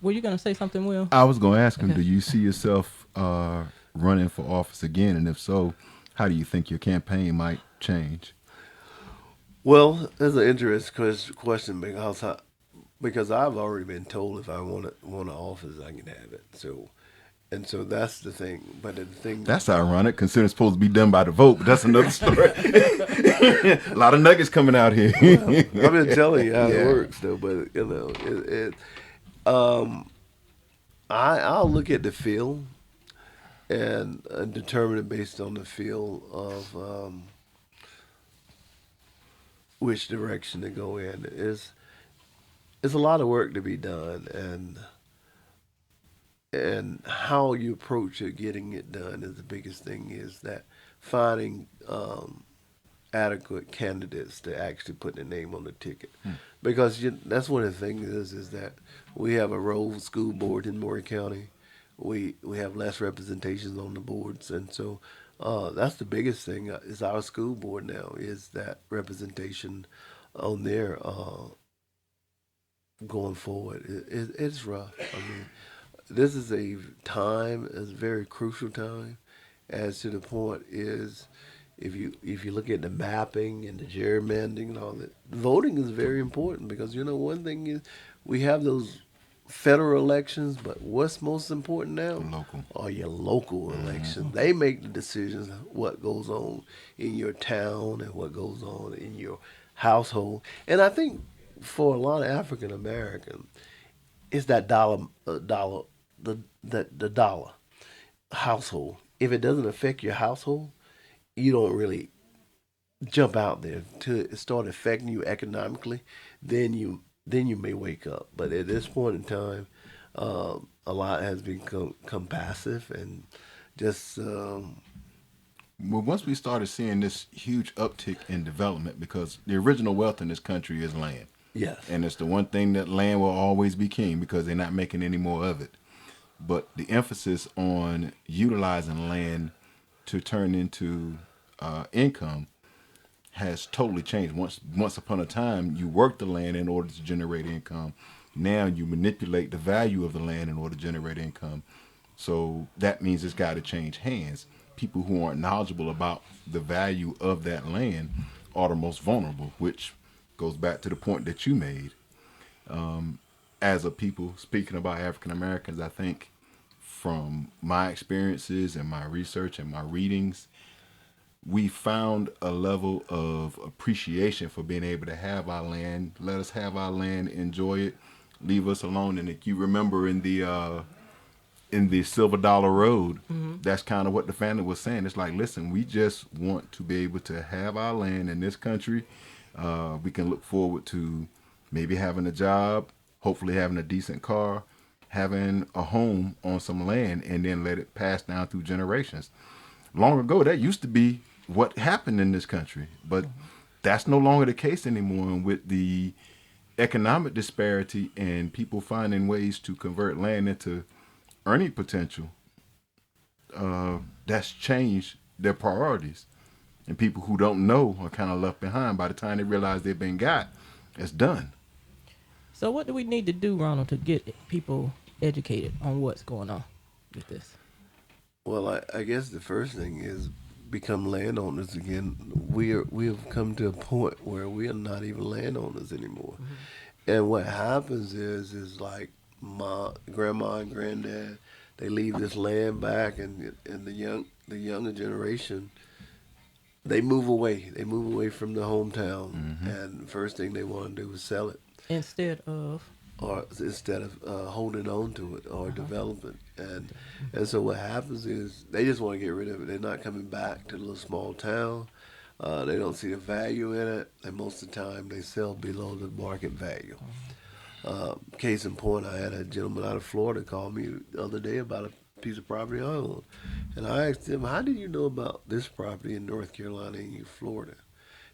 Were you going to say something, Will? I was going to ask him, do you see yourself running for office again? And if so, how do you think your campaign might change? Well, that's an interesting question because I've already been told if I want an office, I can have it. So that's the thing. But the thing that's ironic, considering it's supposed to be done by the vote. But that's another story. A lot of nuggets coming out here. Well, I've been telling you how it works, though. But you know, I'll look at the field and determine it based on the feel of. Which direction to go in. It's a lot of work to be done, and how you approach it, getting it done is the biggest thing. Is that finding adequate candidates to actually put their name on the ticket, because that's one of the things is that we have a rogue school board in Maury County. We have less representations on the boards, and so. That's the biggest thing is our school board now is that representation on there going forward. It's rough. I mean, this is a very crucial time, as to the point is if you look at the mapping and the gerrymandering and all that, voting is very important because one thing is we have those federal elections, but what's most important now are your local elections. They make the decisions what goes on in your town and what goes on in your household. And I think for a lot of African Americans, it's that dollar household. If it doesn't affect your household, you don't really jump out there to it start affecting you economically. Then you may wake up. But at this point in time, a lot has become passive, and just Well, once we started seeing this huge uptick in development, because the original wealth in this country is land. yes, And it's the one thing that land will always be king because they're not making any more of it. But the emphasis on utilizing land to turn into income has totally changed. Once upon a time, you worked the land in order to generate income. Now you manipulate the value of the land in order to generate income. So that means it's got to change hands. People who aren't knowledgeable about the value of that land are the most vulnerable, which goes back to the point that you made. As a people, speaking about African Americans, I think from my experiences and my research and my readings, we found a level of appreciation for being able to have our land. Let us have our land, enjoy it, leave us alone. And if you remember in the Silver Dollar Road, that's kind of what the family was saying. It's like, listen, we just want to be able to have our land in this country. We can look forward to maybe having a job, hopefully having a decent car, having a home on some land, and then let it pass down through generations. Long ago, that used to be what happened in this country, but that's no longer the case anymore. And with the economic disparity and people finding ways to convert land into earning potential, that's changed their priorities. And people who don't know are kind of left behind. By the time they realize they've been got, it's done. So what do we need to do, Ronald, to get people educated on what's going on with this? well, I guess the first thing is become landowners again. We have come to a point where we are not even landowners anymore. And what happens is like my grandma and granddad, they leave this land back, and the younger generation, they move away. They move away from the hometown, and the first thing they want to do is sell it, Instead of or instead of holding on to it or developing. And so what happens is they just want to get rid of it. They're not coming back to the little small town. They don't see the value in it, and most of the time they sell below the market value. Case in point, I had a gentleman out of Florida call me the other day about a piece of property I own. And I asked him, how did you know about this property in North Carolina and Florida?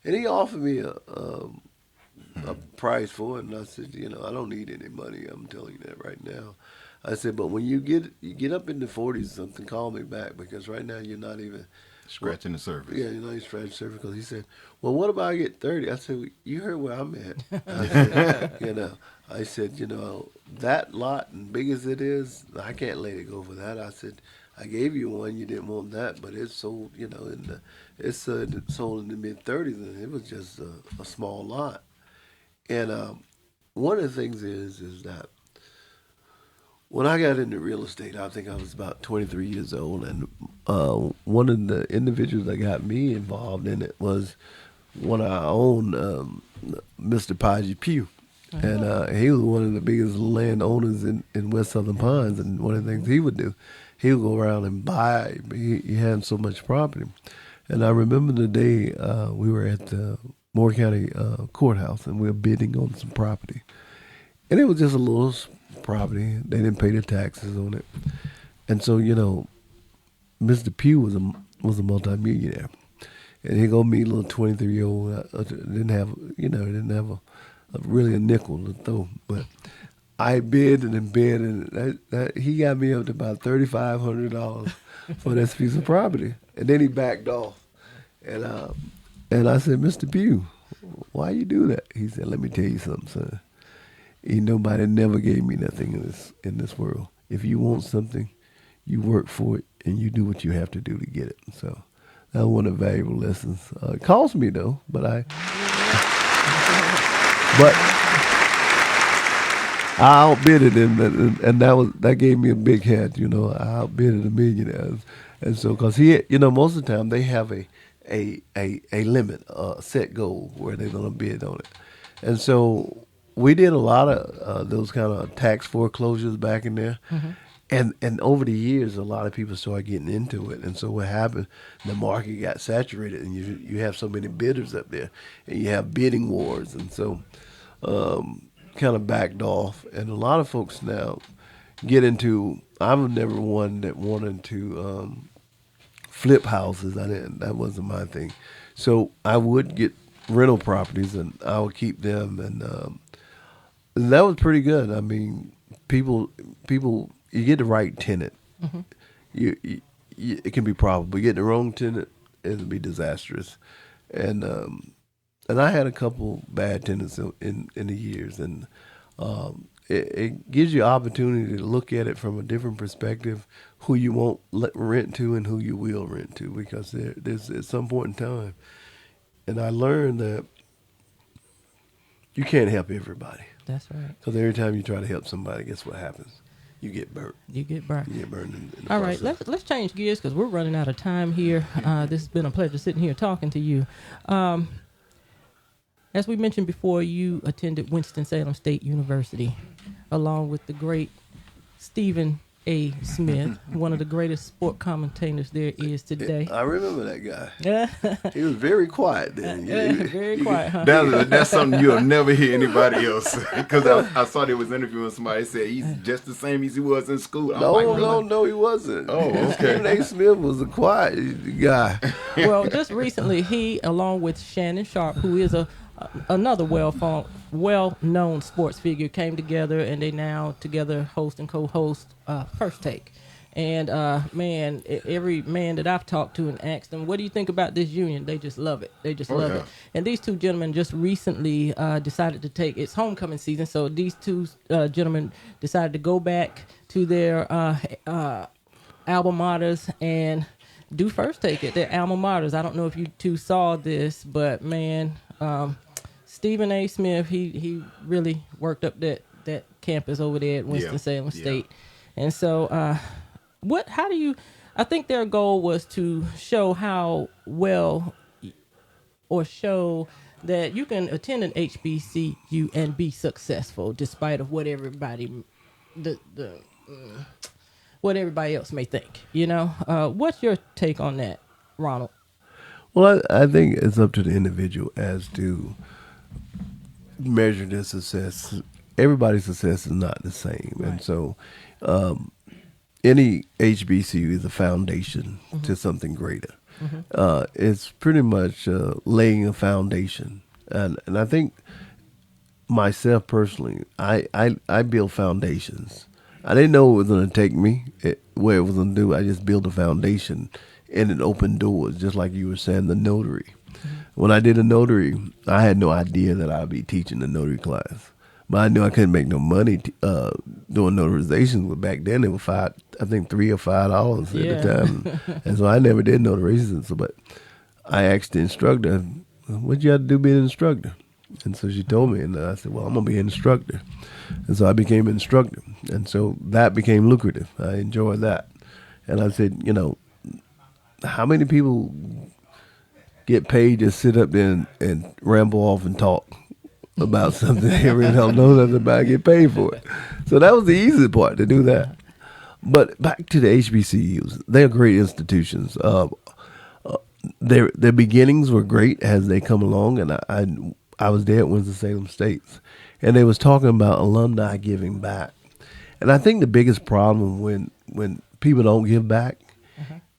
And he offered me a price for it, and I said, I don't need any money. I'm telling you that right now. I said, but when you get up in the 40s or something, call me back, because right now you're not even Scratching the surface. Yeah, you're not even scratching the surface. Because he said, well, what about I get 30? I said, well, you heard where I'm at. I said, that lot, and big as it is, I can't let it go for that. I said, I gave you one, you didn't want that, but it's sold, it's sold in the mid-30s, and it was just a small lot. And one of the things is that when I got into real estate, I think I was about 23 years old, and one of the individuals that got me involved in it was one of our own, Mr. Podgy Pugh. And he was one of the biggest landowners in West Southern Pines, and one of the things he would do, he would go around and buy. He had so much property. And I remember the day we were at the Moore County courthouse, and we were bidding on some property. And it was just a little property. They didn't pay the taxes on it. And so, Mr. Pugh was a multimillionaire. And he go meet a little 23-year-old, didn't have really a nickel to throw. But I bid and that he got me up to about $3,500 for this piece of property. And then he backed off. And I said, Mr. Pugh, why you do that? He said, let me tell you something, son. Ain't nobody never gave me nothing in this world. If you want something, you work for it, and you do what you have to do to get it. So that was one of the valuable lessons. It cost me though, but I outbid it, and that gave me a big head. I outbid it $1 million, and so because most of the time they have a limit, a set goal where they're gonna bid on it, and so we did a lot of those kind of tax foreclosures back in there. And over the years, a lot of people started getting into it. And so what happened, the market got saturated, and you have so many bidders up there, and you have bidding wars. And so kind of backed off. And a lot of folks now get into, I was never one that wanted to flip houses. That wasn't my thing. So I would get rental properties and I would keep them, and that was pretty good. I mean, people, you get the right tenant. Mm-hmm. You it can be profitable. You get the wrong tenant, it'll be disastrous. And I had a couple bad tenants in the years, and it gives you opportunity to look at it from a different perspective, who you won't let rent to and who you will rent to, because there's at some point in time, and I learned that you can't help everybody. That's right. Because every time you try to help somebody, guess what happens? You get burnt. You get burned. You get burned in the All right, process. let's change gears because we're running out of time here. This has been a pleasure sitting here talking to you. As we mentioned before, you attended Winston-Salem State University along with the great Stephen A. Smith, one of the greatest sport commentators there is today. I remember that guy. Yeah, He was very quiet then. very quiet, huh? That's something you'll never hear anybody else. Because I saw they was interviewing somebody said he's just the same as he was in school. I'm like, really? No, he wasn't. Oh, okay. Stephen A. Smith was a quiet guy. Well, just recently, he, along with Shannon Sharpe, who is another well-known sports figure, came together, and they now together host and co-host First Take. And man, every man that I've talked to and asked them, what do you think about this union? They just love it. They just love it. And these two gentlemen just recently decided to take, it's homecoming season, so these two gentlemen decided to go back to their alma maters and do First Take at their alma maters. I don't know if you two saw this, but man, Stephen A. Smith, he really worked up that campus over there at Winston-Salem State. And so, I think their goal was to show how well, or show that you can attend an HBCU and be successful despite of what everybody, what everybody else may think, you know? What's your take on that, Ronald? Well, I think it's up to the individual as to measure their success. Everybody's success is not the same. Right. And so any HBCU is a foundation to something greater. It's pretty much laying a foundation. And I think myself personally, I build foundations. I didn't know it was going to take me where it was going to do. I just built a foundation, and it opened doors, just like you were saying, the notary. When I did a notary, I had no idea that I'd be teaching the notary class. But I knew I couldn't make no money doing notarizations. But back then, it was $3 or $5 at the time. And so I never did notarizations. But I asked the instructor, what you have to do being an instructor? And so she told me, and I said, well, I'm going to be an instructor. And so I became an instructor. And so that became lucrative. I enjoyed that. And I said, you know, how many people get paid to sit up there and ramble off and talk about something they really don't know nothing about, get paid for it? So that was the easy part, to do that. But back to the HBCUs, they're great institutions. Their beginnings were great as they come along, and I was there at Winston-Salem State, and they was talking about alumni giving back. And I think the biggest problem when people don't give back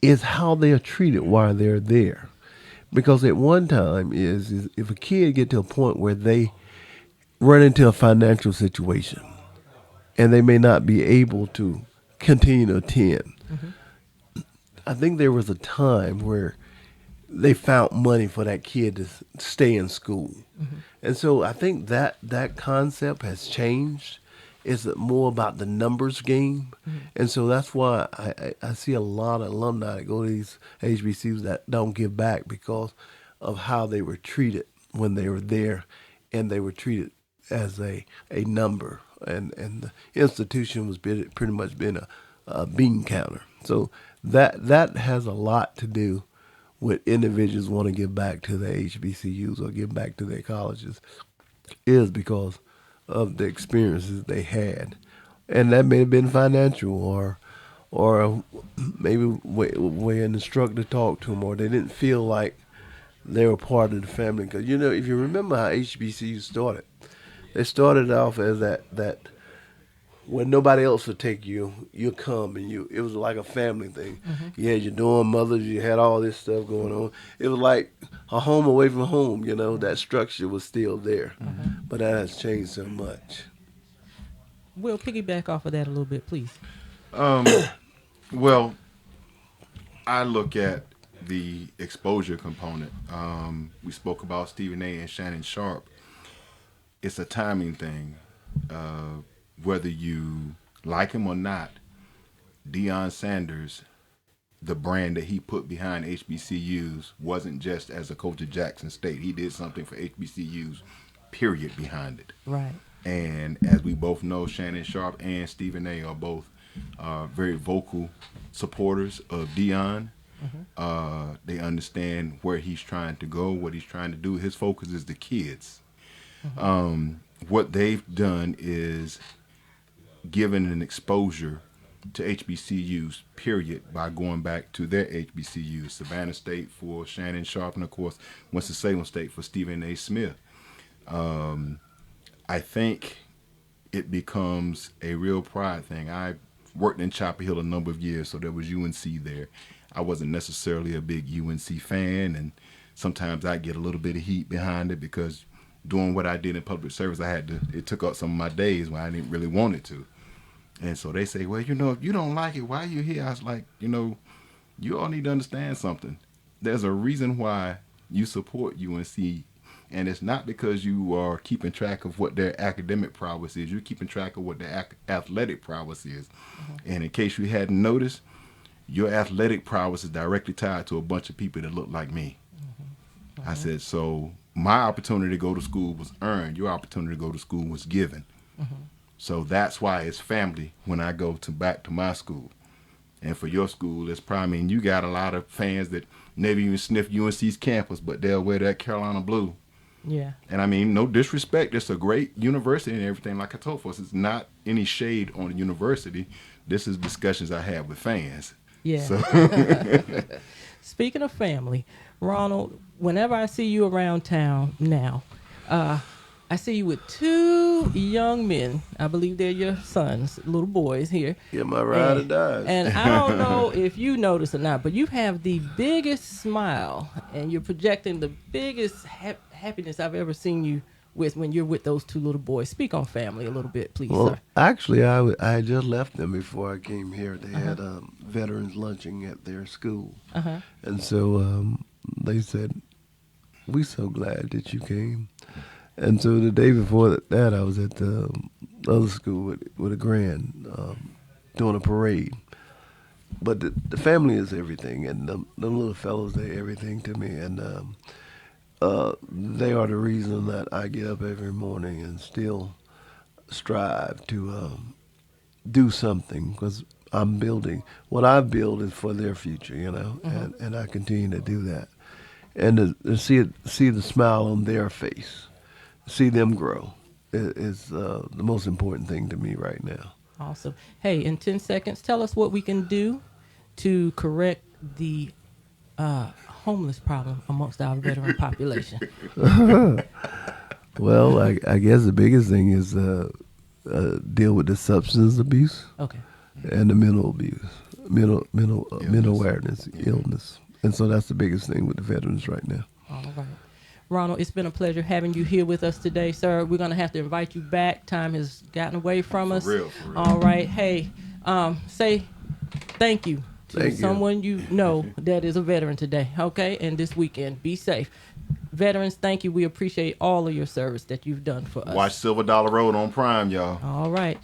is how they are treated while they're there. Because at one time is if a kid get to a point where they run into a financial situation and they may not be able to continue to attend, I think there was a time where they found money for that kid to stay in school. And so I think that concept has changed. It's more about the numbers game. And so that's why I see a lot of alumni that go to these HBCUs that don't give back because of how they were treated when they were there, and they were treated as a number. And the institution was pretty much been a bean counter. So that has a lot to do with individuals want to give back to the HBCUs or give back to their colleges, is because of the experiences they had. And that may have been financial or maybe where an instructor talked to them, or they didn't feel like they were part of the family. Because, you know, if you remember how HBCU started, they started off as that when nobody else would take you, you come and it was like a family thing. You had your dorm mothers, you had all this stuff going on. It was like a home away from home, that structure was still there. But that has changed so much. We'll piggyback off of that a little bit, please. Well, I look at the exposure component. We spoke about Stephen A. and Shannon Sharpe. It's a timing thing. Whether you like him or not, Deion Sanders, the brand that he put behind HBCUs wasn't just as a coach at Jackson State. He did something for HBCUs, period, behind it. Right. And as we both know, Shannon Sharpe and Stephen A. are both very vocal supporters of Deion. They understand where he's trying to go, what he's trying to do. His focus is the kids. What they've done is given an exposure to HBCUs, period, by going back to their HBCUs. Savannah State for Shannon Sharpe, and of course, Winston-Salem State for Stephen A. Smith. I think it becomes a real pride thing. I worked in Chapel Hill a number of years, so there was UNC there. I wasn't necessarily a big UNC fan, and sometimes I get a little bit of heat behind it because doing what I did in public service, it took up some of my days when I didn't really want it to. And so they say, well, if you don't like it, why are you here? I was like, you all need to understand something. There's a reason why you support UNC, and it's not because you are keeping track of what their academic prowess is. You're keeping track of what their athletic prowess is. And in case you hadn't noticed, your athletic prowess is directly tied to a bunch of people that look like me. I said, so my opportunity to go to school was earned. Your opportunity to go to school was given. So that's why it's family when I go back to my school. And for your school, it's probably, you got a lot of fans that never even sniff UNC's campus, but they'll wear that Carolina blue. Yeah. And no disrespect. It's a great university and everything. Like I told folks, it's not any shade on the university. This is discussions I have with fans. Yeah. So. Speaking of family, Ronald, whenever I see you around town now, I see you with two young men. I believe they're your sons, little boys here. Yeah, my ride or dies. And I don't know if you notice or not, but you have the biggest smile, and you're projecting the biggest happiness I've ever seen you with when you're with those two little boys. Speak on family a little bit, please, Well, sir. actually, I had just left them before I came here. They had veterans lunching at their school. And so they said, "We're so glad that you came." And so the day before that, I was at the other school with a grand doing a parade. But the family is everything, and them little fellows, they're everything to me. And they are the reason that I get up every morning and still strive to do something, because I'm building. What I build is for their future, and I continue to do that. And to see the smile on their face, see them grow is the most important thing to me right now. Awesome. Hey, in 10 seconds, tell us what we can do to correct the homeless problem amongst our veteran population. Well, I guess the biggest thing is deal with the substance abuse, and the mental abuse, mental awareness, illness, and so that's the biggest thing with the veterans right now. All right. Ronald, it's been a pleasure having you here with us today, sir. We're going to have to invite you back. Time has gotten away from us. For real. All right. Hey, say thank you to someone you know that is a veteran today, okay? And this weekend. Be safe. Veterans, thank you. We appreciate all of your service that you've done for us. Watch Silver Dollar Road on Prime, y'all. All right.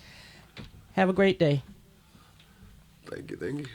Have a great day. Thank you.